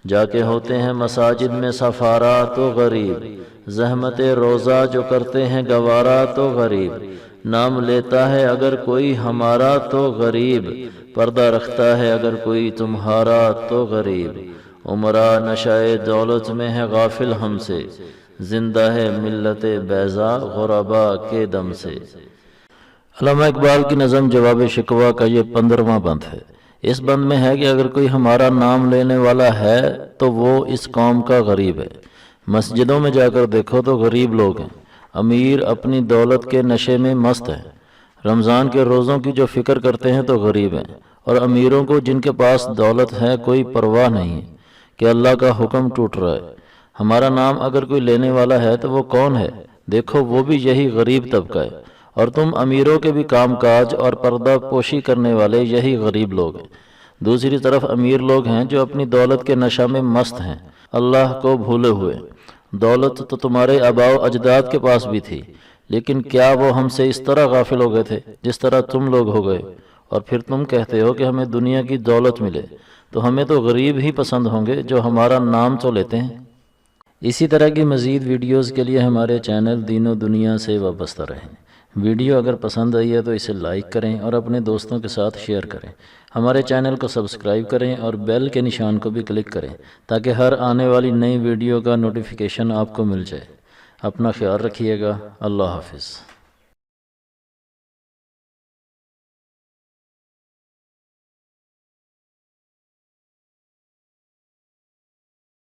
جا کے ہوتے ہیں مساجد میں سفارا تو غریب، زحمت روزہ جو کرتے ہیں گوارا تو غریب، نام لیتا ہے اگر کوئی ہمارا تو غریب، پردہ رکھتا ہے اگر کوئی تمہارا تو غریب، عمرہ نشائے دولت میں ہے غافل ہم سے، زندہ ہے ملت بیضا غربا کے دم سے۔ علامہ اقبال کی نظم جواب شکوہ کا یہ 15واں بند ہے۔ اس بند میں ہے کہ اگر کوئی ہمارا نام لینے والا ہے تو وہ اس قوم کا غریب ہے۔ مسجدوں میں جا کر دیکھو تو غریب لوگ ہیں، امیر اپنی دولت کے نشے میں مست ہیں، رمضان کے روزوں کی جو فکر کرتے ہیں تو غریب ہیں، اور امیروں کو جن کے پاس دولت ہے کوئی پرواہ نہیں ہے کہ اللہ کا حکم ٹوٹ رہا ہے۔ ہمارا نام اگر کوئی لینے والا ہے تو وہ کون ہے؟ دیکھو وہ بھی یہی غریب طبقہ ہے، اور تم امیروں کے بھی کام کاج اور پردہ پوشی کرنے والے یہی غریب لوگ ہیں۔ دوسری طرف امیر لوگ ہیں جو اپنی دولت کے نشہ میں مست ہیں، اللہ کو بھولے ہوئے۔ دولت تو تمہارے آباء و اجداد کے پاس بھی تھی، لیکن کیا وہ ہم سے اس طرح غافل ہو گئے تھے جس طرح تم لوگ ہو گئے؟ اور پھر تم کہتے ہو کہ ہمیں دنیا کی دولت ملے، تو ہمیں تو غریب ہی پسند ہوں گے جو ہمارا نام تو لیتے ہیں۔ اسی طرح کی مزید ویڈیوز کے لیے ہمارے چینل دین و دنیا سے وابستہ رہیں۔ ویڈیو اگر پسند آئی ہے تو اسے لائک کریں اور اپنے دوستوں کے ساتھ شیئر کریں۔ ہمارے چینل کو سبسکرائب کریں اور بیل کے نشان کو بھی کلک کریں تاکہ ہر آنے والی نئی ویڈیو کا نوٹیفیکیشن آپ کو مل جائے۔ اپنا خیال رکھیے گا۔ اللہ حافظ۔